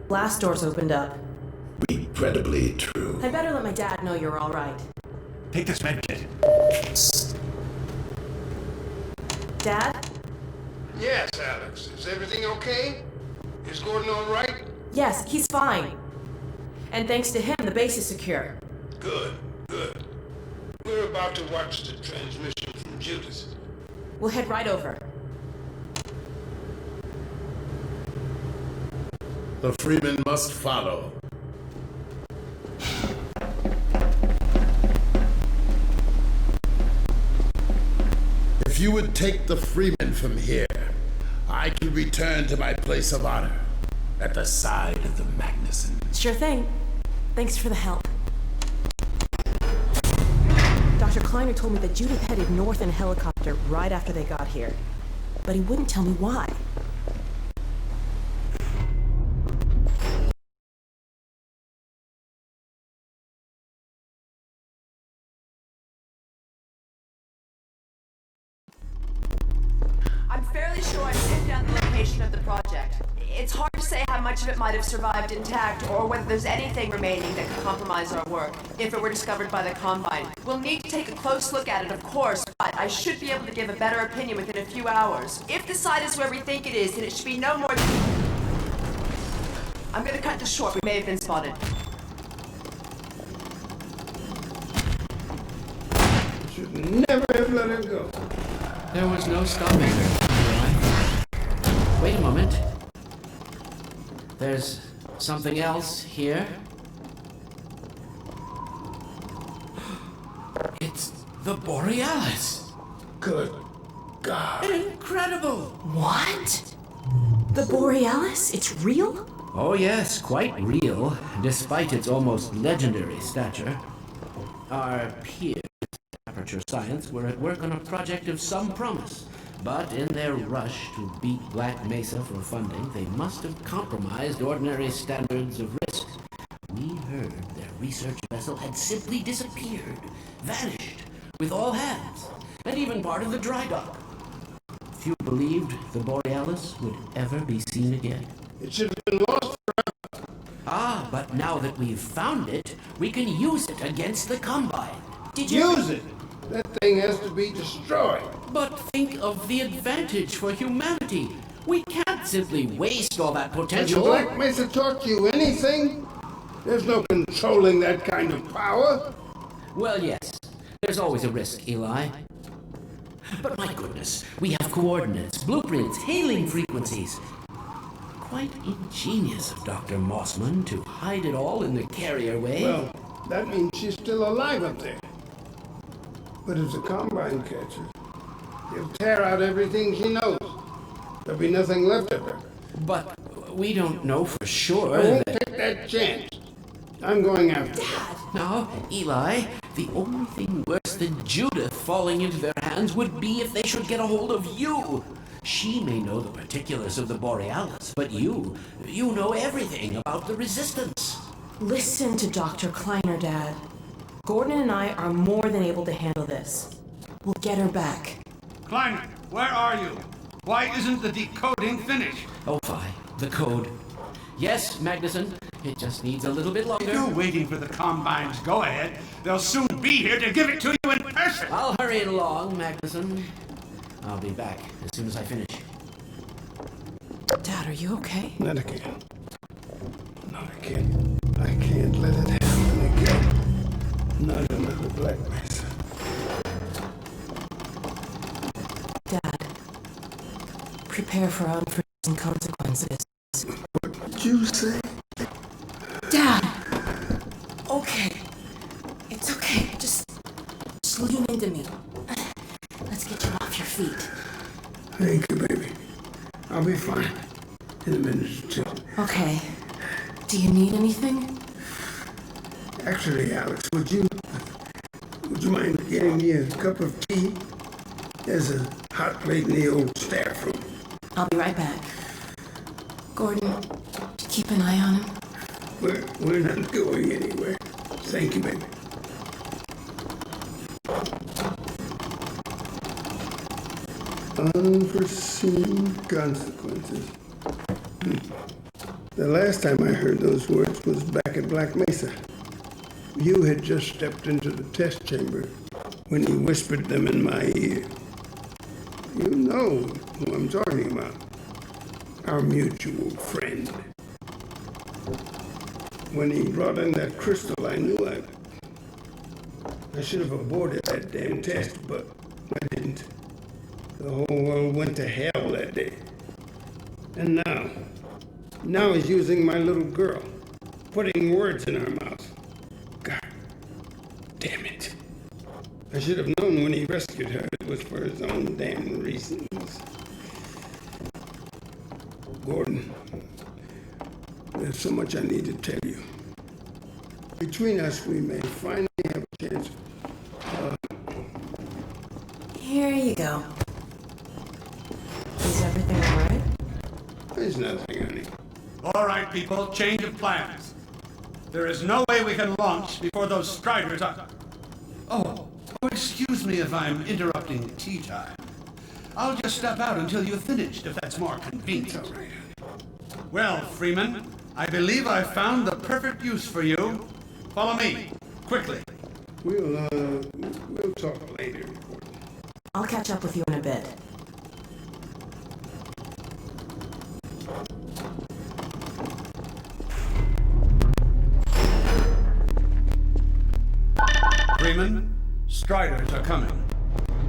Blast doors opened up. Incredibly true. I better let my dad know you're all right. Take this medkit. Dad? Yes, Alex. Is everything okay? Is Gordon all right? Yes, he's fine. And thanks to him, the base is secure. Good, good. We're about to watch the transmission from Judith. We'll head right over. The Freeman must follow. If you would take the Freeman from here, I can return to my place of honor at the side of the Magnuson. Sure thing. Thanks for the help. Dr. Kleiner told me that Judith headed north in a helicopter right after they got here. But he wouldn't tell me why. I'm fairly sure I pinned down the location of the project. It's hard to say how much of it might have survived intact, or whether there's anything remaining that could compromise our work, if it were discovered by the Combine. We'll need to take a close look at it, of course, but I should be able to give a better opinion within a few hours. If the site is where we think it is, then it should be no more than... I'm gonna cut this short. We may have been spotted. Should never have let her go. There was no stopping her. Wait a moment. There's something else here. It's the Borealis. Good God. Incredible! What? The Borealis? It's real? Oh yes, quite real, despite its almost legendary stature. Our peers at Aperture Science were at work on a project of some promise, but in their rush to beat Black Mesa for funding, they must have compromised ordinary standards of risk. We heard their research vessel had simply disappeared, vanished, with all hands, and even part of the dry dock. Few believed the Borealis would ever be seen again. It should have been lost forever. Ah, but now that we've found it, we can use it against the Combine. Did you... Use it! That thing has to be destroyed. But think of the advantage for humanity. We can't simply waste all that Has potential. Black Mesa taught you anything? There's no controlling that kind of power. Well, yes. There's always a risk, Eli. But my goodness, we have coordinates, blueprints, hailing frequencies. Quite ingenious of Dr. Mossman to hide it all in the carrier way. Well, that means she's still alive up there. But if the Combine catches, he'll tear out everything she knows. There'll be nothing left of her. But we don't know for sure I won't that... take that chance. I'm going after her. Now, Eli, the only thing worse than Judith falling into their hands would be if they should get a hold of you. She may know the particulars of the Borealis, but you know everything about the Resistance. Listen to Dr. Kleiner, Dad. Gordon and I are more than able to handle this. We'll get her back. Kleiner, where are you? Why isn't the decoding finished? Oh, fine. The code. Yes, Magnuson. It just needs a little bit longer. You're waiting for the Combine's go-ahead. They'll soon be here to give it to you in person. I'll hurry it along, Magnuson. I'll be back as soon as I finish. Dad, are you okay? Not again. Not again. I can't let it happen again. Not another Black Mesa. Dad, prepare for unforeseen consequences. What did you say? Dad! Okay. It's okay. Just lean into me. Let's get you off your feet. Thank you, baby. I'll be fine in a minute or two. Okay. Do you need anything? Actually, Alex, would you mind getting me a cup of tea? There's a hot plate in the old staff room. I'll be right back. Gordon, keep an eye on him. We're not going anywhere. Thank you, baby. Unforeseen consequences. The last time I heard those words was back at Black Mesa. You had just stepped into the test chamber when he whispered them in my ear. You know who I'm talking about. Our mutual friend. When he brought in that crystal, I knew I should have aborted that damn test, but I didn't. The whole world went to hell that day. And now he's using my little girl, putting words in her mouth. God damn it. I should have known when he rescued her it was for his own damn reasons. Gordon, there's so much I need to tell you. Between us, we may finally have a chance. Here you go. Is everything alright? There's nothing, honey. All right, people, change of plans. There is no way we can launch before those Striders are... Oh, excuse me if I'm interrupting tea time. I'll just step out until you've finished, if that's more convenient. All right, honey. Well, Freeman, I believe I've found the perfect use for you. Follow me, quickly. We'll talk later. I'll catch up with you in a bit. Freeman, Striders are coming.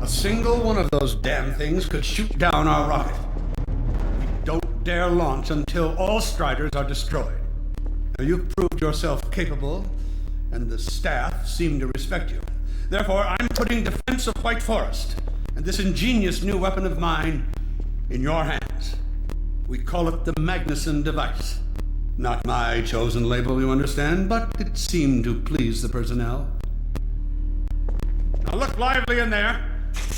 A single one of those damn things could shoot down our rocket. We don't dare launch until all Striders are destroyed. Now, you've proved yourself capable, and the staff seem to respect you. Therefore, I'm putting defense of White Forest and this ingenious new weapon of mine in your hands. We call it the Magnuson device. Not my chosen label, you understand, but it seemed to please the personnel. Now look lively in there.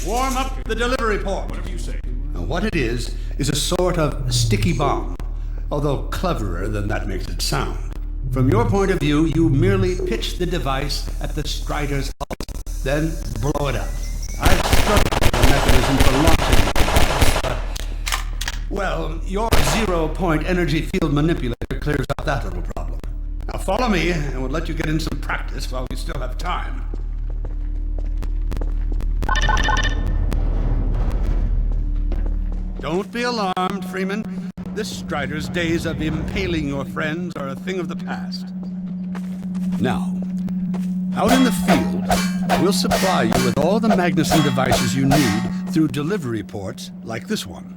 Warm up the delivery port. Whatever you say. Now what it is a sort of sticky bomb, although cleverer than that makes it sound. From your point of view, you merely pitch the device at the Strider's hull, then blow it up. I've struggled with a mechanism for launching the device, but, well, your zero-point energy field manipulator clears up that little problem. Now follow me, and we'll let you get in some practice while we still have time. Don't be alarmed, Freeman. This Strider's days of impaling your friends are a thing of the past. Now, out in the field, we'll supply you with all the Magnuson devices you need through delivery ports like this one.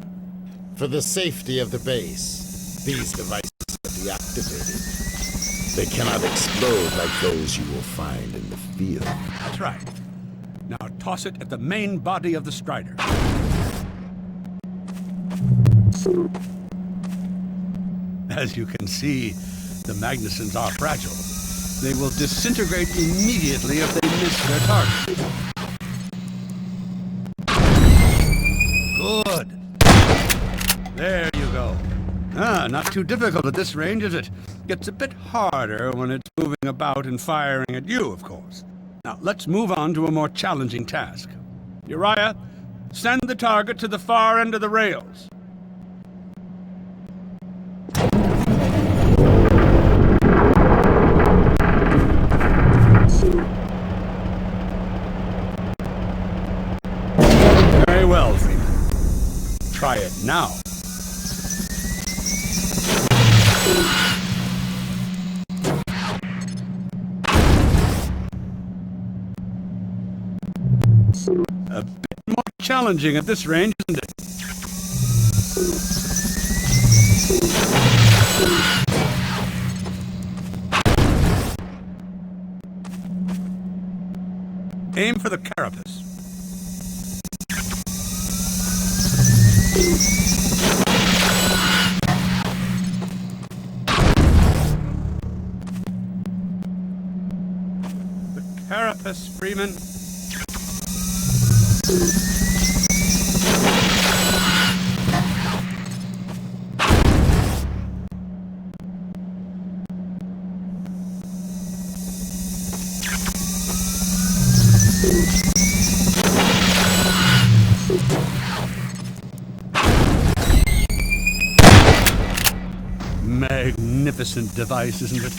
For the safety of the base, these devices are deactivated. They cannot explode like those you will find in the field. That's right. Now toss it at the main body of the Strider. As you can see, the Magnusons are fragile. They will disintegrate immediately if they miss their target. Good. There you go. Not too difficult at this range, is it? Gets a bit harder when it's moving about and firing at you, of course. Now, let's move on to a more challenging task. Uriah, send the target to the far end of the rails. Very well, Freeman. Try it now. A bit more challenging at this range, isn't it? Aim for the carapace. The carapace, Freeman. Magnificent device, isn't it?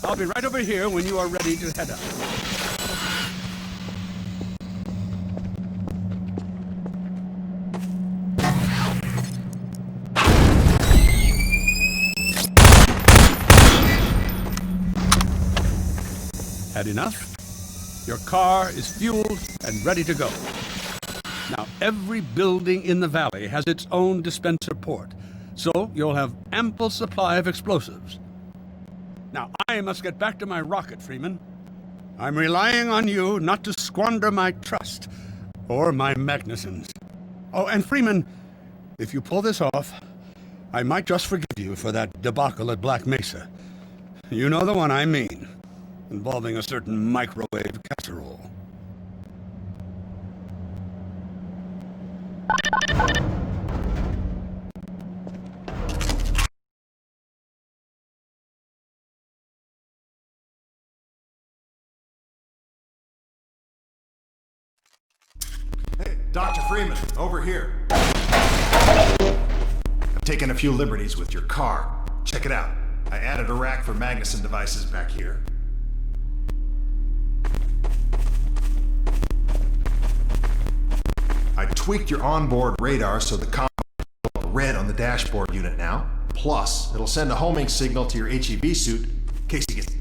I'll be right over here when you are ready to head out. Had enough? Your car is fueled and ready to go. Now, every building in the valley has its own dispenser port, so you'll have ample supply of explosives. Now, I must get back to my rocket, Freeman. I'm relying on you not to squander my trust, or my Magnusons. Oh, and Freeman, if you pull this off, I might just forgive you for that debacle at Black Mesa. You know the one I mean, involving a certain microwave casserole. Hey, Dr. Freeman, over here. I've taken a few liberties with your car. Check it out. I added a rack for Magnuson devices back here. I tweaked your onboard radar so the comms is red on the dashboard unit now. Plus, it'll send a homing signal to your HEV suit in case he gets